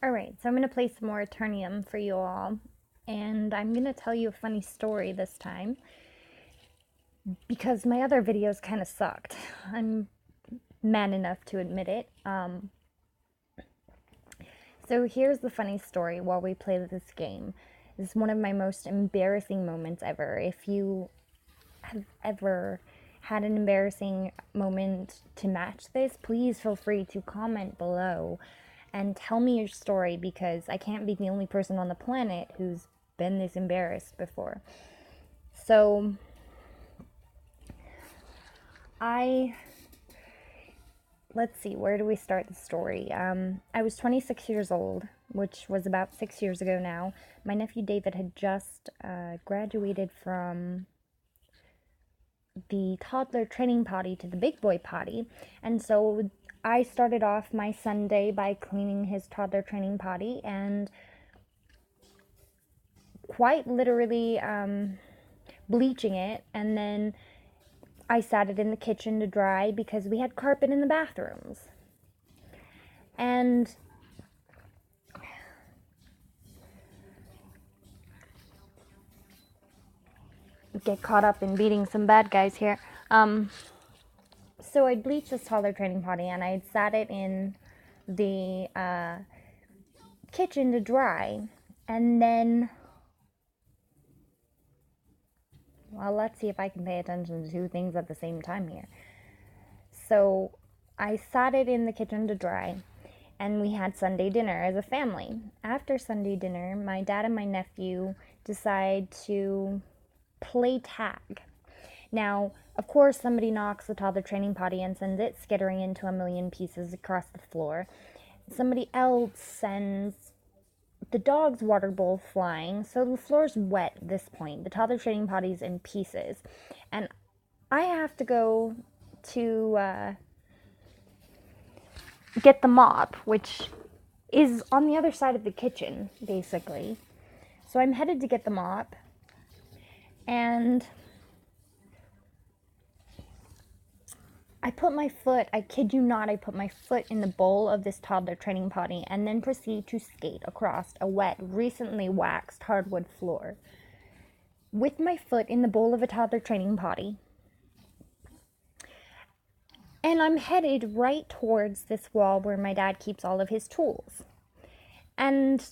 Alright, so I'm going to play some more Eternium for you all, and I'm going to tell you a funny story this time, because my other videos kind of sucked. I'm man enough to admit it. So here's the funny story while we play this game. This is one of my most embarrassing moments ever. If you have ever had an embarrassing moment to match this, please feel free to comment below and tell me your story, because I can't be the only person on the planet who's been this embarrassed before. So, let's see, where do we start the story? I was 26 years old, which was about 6 years ago now. My nephew David had just graduated from the toddler training potty to the big boy potty, and so I started off my Sunday by cleaning his toddler training potty and quite literally bleaching it, and then I sat it in the kitchen to dry because we had carpet in the bathrooms. And get caught up in beating some bad guys here. So I'd bleached this toddler training potty and I'd sat it in the kitchen to dry, and then, well, let's see if I can pay attention to two things at the same time here. So I sat it in the kitchen to dry, and we had Sunday dinner as a family. After Sunday dinner, my dad and my nephew decide to play tag. Now, of course, somebody knocks the toddler training potty and sends it skittering into a million pieces across the floor. Somebody else sends the dog's water bowl flying, so the floor's wet at this point. The toddler training potty's in pieces. And I have to go to get the mop, which is on the other side of the kitchen, basically. So I'm headed to get the mop, and I put my foot, I kid you not, I put my foot in the bowl of this toddler training potty and then proceed to skate across a wet, recently waxed hardwood floor with my foot in the bowl of a toddler training potty. And I'm headed right towards this wall where my dad keeps all of his tools. And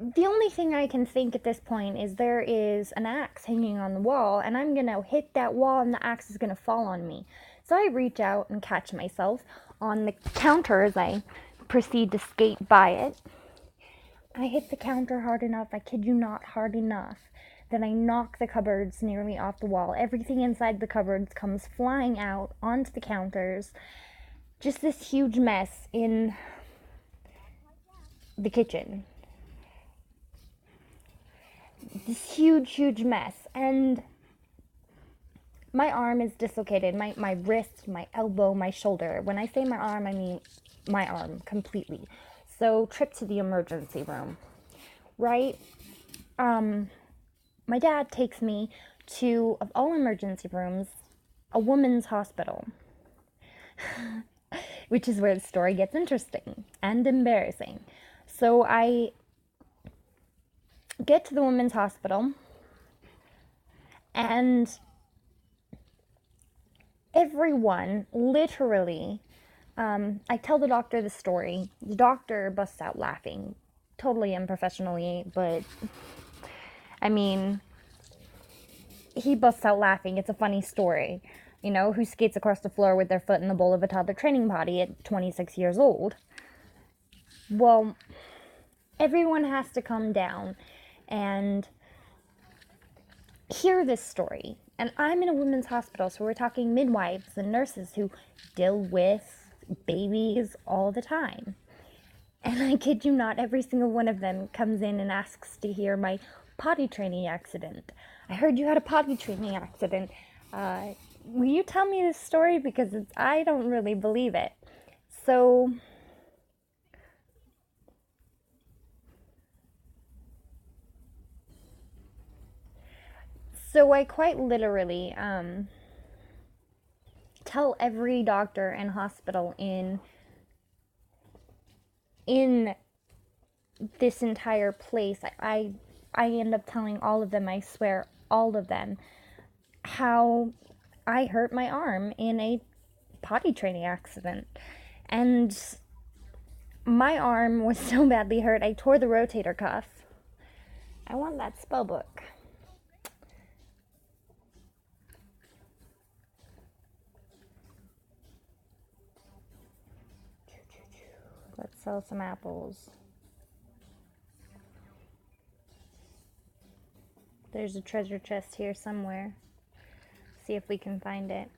the only thing I can think at this point is there is an axe hanging on the wall, and I'm gonna hit that wall and the axe is gonna fall on me. So I reach out and catch myself on the counter as I proceed to skate by it. I hit the counter hard enough, I kid you not, hard enough, that I knock the cupboards nearly off the wall. Everything inside the cupboards comes flying out onto the counters. Just this huge mess in the kitchen. This huge mess, and my arm is dislocated, my wrist, my elbow, my shoulder. When I say my arm, I mean my arm completely. So trip to the emergency room, right? My dad takes me to, of all emergency rooms, a woman's hospital, which is where the story gets interesting and embarrassing. So I get to the women's hospital, and everyone, literally, I tell the doctor the story. The doctor busts out laughing, totally unprofessionally, but, I mean, he busts out laughing. It's a funny story. You know, who skates across the floor with their foot in the bowl of a toddler training potty at 26 years old? Well, everyone has to come down and hear this story. And I'm in a women's hospital, so we're talking midwives and nurses who deal with babies all the time. And I kid you not, every single one of them comes in and asks to hear my potty training accident. I heard you had a potty training accident. Will you tell me this story? Because I don't really believe it. So I quite literally tell every doctor and hospital in in this entire place, I end up telling all of them, I swear, all of them, how I hurt my arm in a potty training accident. And my arm was so badly hurt, I tore the rotator cuff. I want that spell book. Let's sell some apples. There's a treasure chest here somewhere. See if we can find it.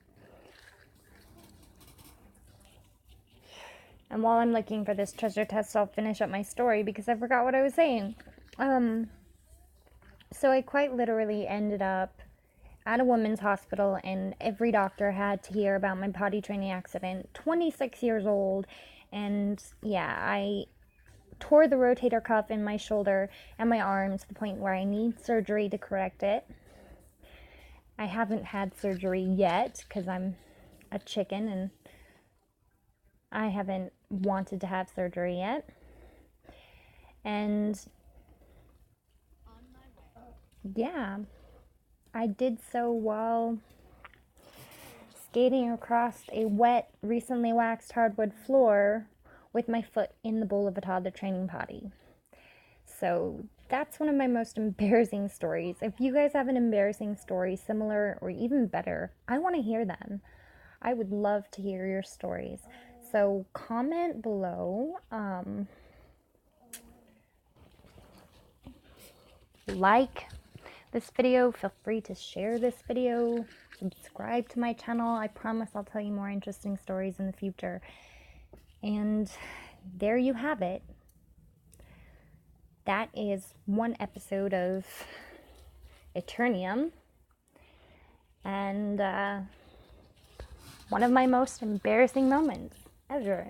And while I'm looking for this treasure chest, I'll finish up my story because I forgot what I was saying. So I quite literally ended up at a women's hospital, and every doctor had to hear about my potty training accident. 26 years old, and yeah, I tore the rotator cuff in my shoulder and my arm to the point where I need surgery to correct it. I haven't had surgery yet because I'm a chicken and I haven't wanted to have surgery yet. And yeah, I did so while skating across a wet, recently waxed hardwood floor with my foot in the bowl of a toddler training potty. So that's one of my most embarrassing stories. If you guys have an embarrassing story similar or even better, I want to hear them. I would love to hear your stories. So comment below. Like this video. Feel free to share this video. Subscribe to my channel. I promise I'll tell you more interesting stories in the future. And there you have it. That is one episode of Eternium. And one of my most embarrassing moments ever.